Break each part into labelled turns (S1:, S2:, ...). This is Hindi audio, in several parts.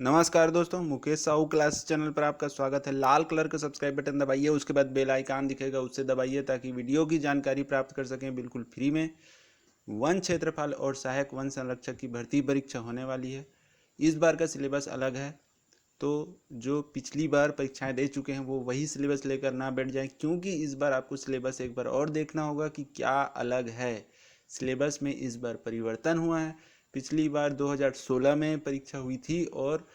S1: नमस्कार दोस्तों, मुकेश साहू क्लास चैनल पर आपका स्वागत है। लाल कलर का सब्सक्राइब बटन दबाइए, उसके बाद बेल आइकन दिखेगा, उससे दबाइए ताकि वीडियो की जानकारी प्राप्त कर सकें बिल्कुल फ्री में। वन क्षेत्रपाल और सहायक वन संरक्षक की भर्ती परीक्षा होने वाली है। इस बार का सिलेबस अलग है, तो जो पिछली बार परीक्षाएं दे चुके हैं वो वही सिलेबस लेकर ना बैठ जाएं, क्योंकि इस बार आपको सिलेबस एक बार और देखना होगा कि क्या अलग है। सिलेबस में इस बार परिवर्तन हुआ है। पिछली बार 2016 में परीक्षा हुई थी और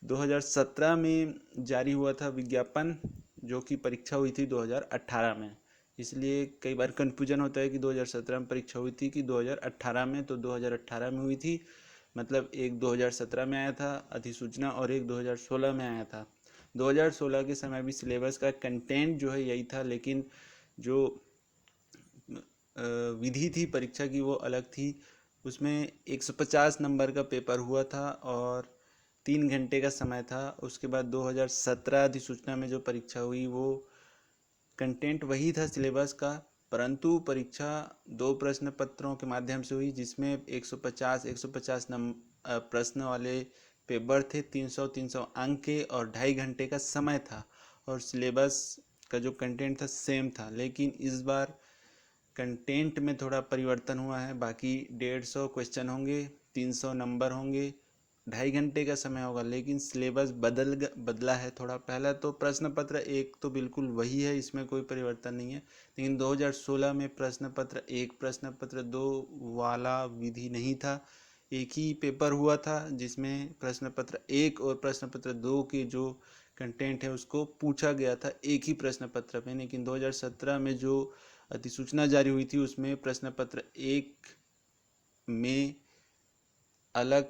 S1: 2017 में जारी हुआ था विज्ञापन, जो कि परीक्षा हुई थी 2018 में। इसलिए कई बार कन्फ्यूजन होता है कि 2017 में परीक्षा हुई थी कि 2018 में। तो 2018 में हुई थी, मतलब एक 2017 में आया था अधिसूचना और एक 2016 में आया था। 2016 के समय भी सिलेबस का कंटेंट जो है यही था, लेकिन जो विधि थी परीक्षा की वो अलग थी। उसमें 150 नंबर का पेपर हुआ था और 3 घंटे का समय था। उसके बाद 2017 अधिसूचना में जो परीक्षा हुई वो कंटेंट वही था सिलेबस का, परंतु परीक्षा 2 प्रश्न पत्रों के माध्यम से हुई, जिसमें 150 प्रश्न वाले पेपर थे। 300 अंक के और 2.5 घंटे का समय था, और सिलेबस का जो कंटेंट था सेम था। लेकिन इस बार कंटेंट में थोड़ा परिवर्तन हुआ है। बाकी 150 क्वेश्चन होंगे, 300 नंबर होंगे, 2.5 घंटे का समय होगा, लेकिन सिलेबस बदला है थोड़ा। पहला तो प्रश्न पत्र एक तो बिल्कुल वही है, इसमें कोई परिवर्तन नहीं है। लेकिन 2016 में प्रश्न पत्र एक प्रश्न पत्र दो वाला विधि नहीं था। एक ही पेपर हुआ था जिसमें प्रश्न पत्र एक और प्रश्न पत्र दो के जो कंटेंट है उसको पूछा गया था एक ही प्रश्न पत्र में। लेकिन 2017 में जो अधिसूचना जारी हुई थी उसमें प्रश्न पत्र एक में अलग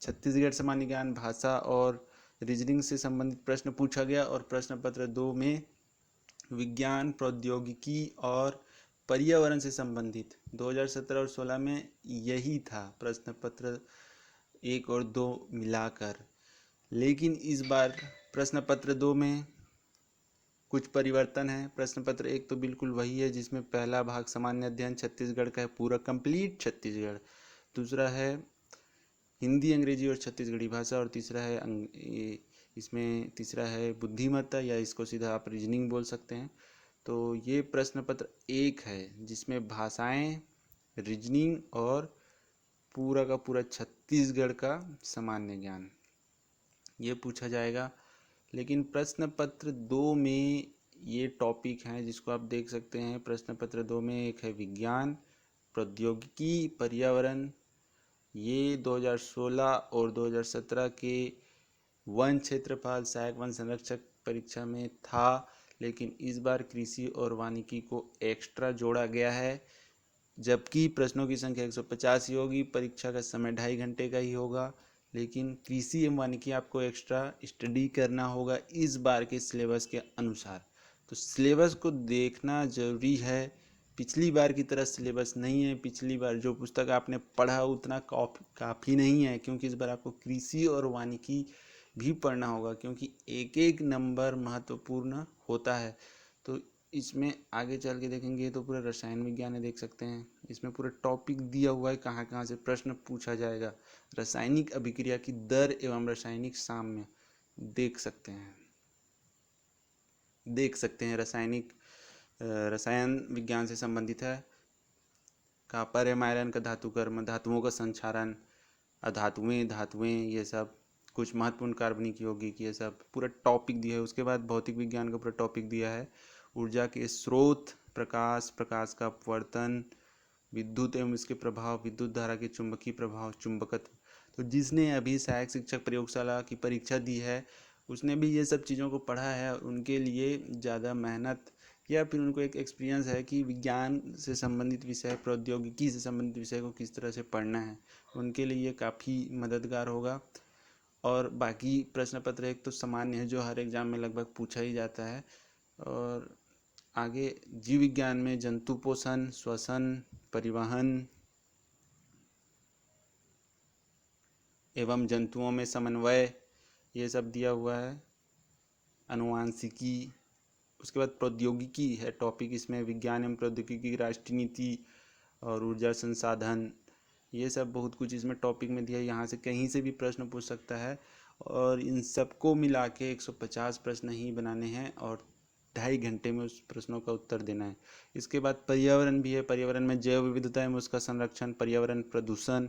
S1: छत्तीसगढ़ सामान्य ज्ञान, भाषा और रीजनिंग से संबंधित प्रश्न पूछा गया, और प्रश्न पत्र दो में विज्ञान, प्रौद्योगिकी और पर्यावरण से संबंधित 2017 और 16 में यही था प्रश्न पत्र एक और दो मिलाकर। लेकिन इस बार प्रश्न पत्र दो में कुछ परिवर्तन है। प्रश्न पत्र एक तो बिल्कुल वही है, जिसमें पहला भाग सामान्य अध्ययन छत्तीसगढ़ का है, पूरा कंप्लीट छत्तीसगढ़। दूसरा है हिंदी, अंग्रेजी और छत्तीसगढ़ी भाषा, और तीसरा है इसमें तीसरा है बुद्धिमत्ता, या इसको सीधा आप रीजनिंग बोल सकते हैं। तो ये प्रश्न पत्र एक है जिसमें भाषाएं, रीजनिंग और पूरा का पूरा छत्तीसगढ़ का सामान्य ज्ञान ये पूछा जाएगा। लेकिन प्रश्न पत्र दो में ये टॉपिक हैं जिसको आप देख सकते हैं। प्रश्न पत्र दो में एक है विज्ञान, प्रौद्योगिकी, पर्यावरण। ये 2016 और 2017 के वन क्षेत्रपाल, सहायक वन संरक्षक परीक्षा में था, लेकिन इस बार कृषि और वानिकी को एक्स्ट्रा जोड़ा गया है। जबकि प्रश्नों की संख्या 150 ही होगी, परीक्षा का समय 2.5 घंटे का ही होगा, लेकिन कृषि एवं वानिकी आपको एक्स्ट्रा स्टडी करना होगा इस बार के सिलेबस के अनुसार। तो सिलेबस को देखना ज़रूरी है। पिछली बार की तरह सिलेबस नहीं है। पिछली बार जो पुस्तक आपने पढ़ा उतना काफ़ी नहीं है, क्योंकि इस बार आपको कृषि और वानिकी भी पढ़ना होगा, क्योंकि एक एक नंबर महत्वपूर्ण होता है। तो इसमें आगे चल के देखेंगे तो पूरा रसायन विज्ञान है, देख सकते हैं इसमें पूरा टॉपिक दिया हुआ है कहाँ कहाँ से प्रश्न पूछा जाएगा। रासायनिक अभिक्रिया की दर एवं रासायनिक साम्य देख सकते हैं रसायन विज्ञान से संबंधित है। कॉपर एवं आयरन का धातु कर्म, धातुओं का संक्षारण, धातुएं ये सब, कुछ महत्वपूर्ण कार्बनिक यौगिक, ये सब पूरा टॉपिक दिया है। उसके बाद भौतिक विज्ञान का पूरा टॉपिक दिया है। ऊर्जा के स्रोत, प्रकाश का अपवर्तन, विद्युत एवं इसके प्रभाव, विद्युत धारा के चुंबकीय प्रभाव, चुंबकत्व। तो जिसने अभी सहायक शिक्षक प्रयोगशाला की परीक्षा दी है उसने भी ये सब चीज़ों को पढ़ा है, और उनके लिए ज़्यादा मेहनत या फिर उनको एक एक्सपीरियंस है कि विज्ञान से संबंधित विषय, प्रौद्योगिकी से संबंधित विषय को किस तरह से पढ़ना है। उनके लिए काफ़ी मददगार होगा। और बाकी प्रश्न पत्र एक तो सामान्य है जो हर एग्ज़ाम में लगभग पूछा ही जाता है। और आगे जीव विज्ञान में जंतु पोषण, श्वसन, परिवहन एवं जंतुओं में समन्वय ये सब दिया हुआ है। अनुवांशिकी, उसके बाद प्रौद्योगिकी है टॉपिक, इसमें विज्ञान एवं प्रौद्योगिकी की राष्ट्रीय नीति और ऊर्जा संसाधन ये सब बहुत कुछ इसमें टॉपिक में दिया है। यहाँ से कहीं से भी प्रश्न पूछ सकता है और इन सबको मिला के 150 प्रश्न ही बनाने हैं और 2.5 घंटे में उस प्रश्नों का उत्तर देना है। इसके बाद पर्यावरण भी है, पर्यावरण में जैव विविधता एवं उसका संरक्षण, पर्यावरण प्रदूषण।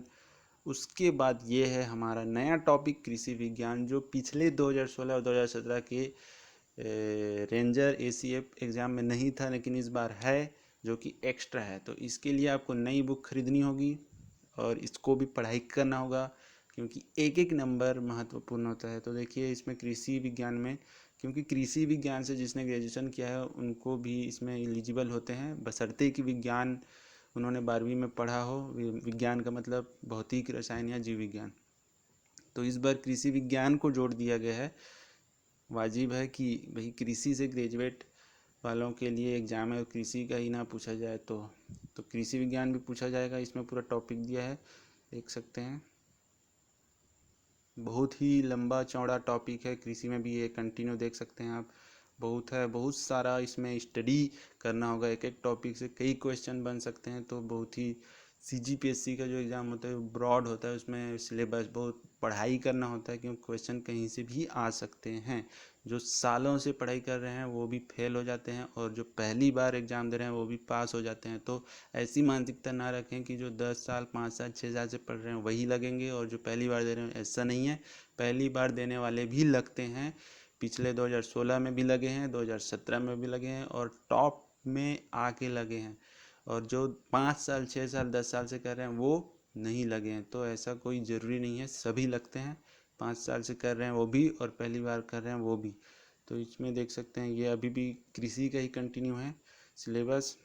S1: उसके बाद ये है हमारा नया टॉपिक कृषि विज्ञान, जो पिछले 2016 और 2017 के रेंजर ACF एग्ज़ाम में नहीं था, लेकिन इस बार है, जो कि एक्स्ट्रा है। तो इसके लिए आपको नई बुक खरीदनी होगी और इसको भी पढ़ाई करना होगा, क्योंकि एक एक नंबर महत्वपूर्ण होता है। तो देखिए इसमें कृषि विज्ञान में, क्योंकि कृषि विज्ञान से जिसने ग्रेजुएशन किया है उनको भी इसमें एलिजिबल होते हैं, बशर्ते कि विज्ञान उन्होंने 12वीं में पढ़ा हो। विज्ञान का मतलब भौतिक, रसायन या जीव विज्ञान। तो इस बार कृषि विज्ञान को जोड़ दिया गया है। वाजिब है कि भाई कृषि से ग्रेजुएट वालों के लिए एग्ज़ाम है और कृषि का ही ना पूछा जाए तो कृषि विज्ञान भी पूछा जाएगा। इसमें पूरा टॉपिक दिया है, देख सकते हैं। बहुत ही लंबा चौड़ा टॉपिक है, कृषि में भी ये कंटिन्यू देख सकते हैं आप। बहुत है, बहुत सारा इसमें स्टडी करना होगा, एक एक टॉपिक से कई क्वेश्चन बन सकते हैं। तो बहुत ही CGPSC का जो एग्ज़ाम होता है ब्रॉड होता है, उसमें सिलेबस बहुत पढ़ाई करना होता है, क्योंकि क्वेश्चन कहीं से भी आ सकते हैं। जो सालों से पढ़ाई कर रहे हैं वो भी फेल हो जाते हैं और जो पहली बार एग्ज़ाम दे रहे हैं वो भी पास हो जाते हैं। तो ऐसी मानसिकता ना रखें कि जो 10 साल, 5 साल, 6 साल से पढ़ रहे हैं वही लगेंगे और जो पहली बार दे रहे हैं, ऐसा नहीं है। पहली बार देने वाले भी लगते हैं, पिछले 2016 में भी लगे हैं, 2017 में भी लगे हैं और टॉप में आके लगे हैं। और जो 5 साल, 6 साल, 10 साल से कर रहे हैं वो नहीं लगे हैं। तो ऐसा कोई ज़रूरी नहीं है, सभी लगते हैं। 5 साल से कर रहे हैं वो भी और पहली बार कर रहे हैं वो भी। तो इसमें देख सकते हैं ये अभी भी कृषि का ही कंटिन्यू है सिलेबस।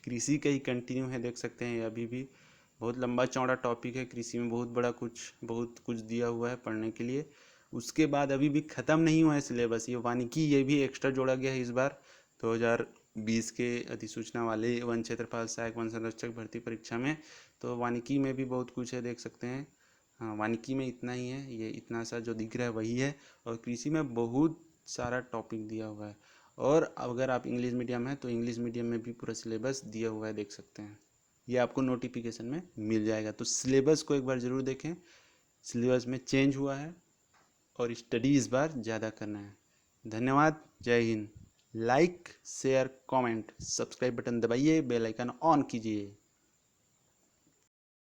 S1: कृषि का ही कंटिन्यू है, देख सकते हैं ये अभी भी बहुत लंबा चौड़ा टॉपिक है। कृषि में बहुत कुछ दिया हुआ है पढ़ने के लिए। उसके बाद अभी भी ख़त्म नहीं हुआ है सिलेबस, ये वानिकी ये भी एक्स्ट्रा जोड़ा गया है इस बार 2020 के अधिसूचना वाले वन क्षेत्रपाल सहायक वन संरक्षक भर्ती परीक्षा में। तो वानिकी में भी बहुत कुछ है, देख सकते हैं। हाँ, वानिकी में इतना ही है, ये इतना सा जो दिख रहा है वही है। और कृषि में बहुत सारा टॉपिक दिया हुआ है। और अगर आप इंग्लिश मीडियम है तो इंग्लिश मीडियम में भी पूरा सिलेबस दिया हुआ है, देख सकते हैं। ये आपको नोटिफिकेशन में मिल जाएगा। तो सिलेबस को एक बार ज़रूर देखें, सिलेबस में चेंज हुआ है और स्टडी इस बार ज़्यादा करना है। धन्यवाद, जय Hind. Like, share, comment, subscribe button दबाइए, बेल आइकन ऑन कीजिए।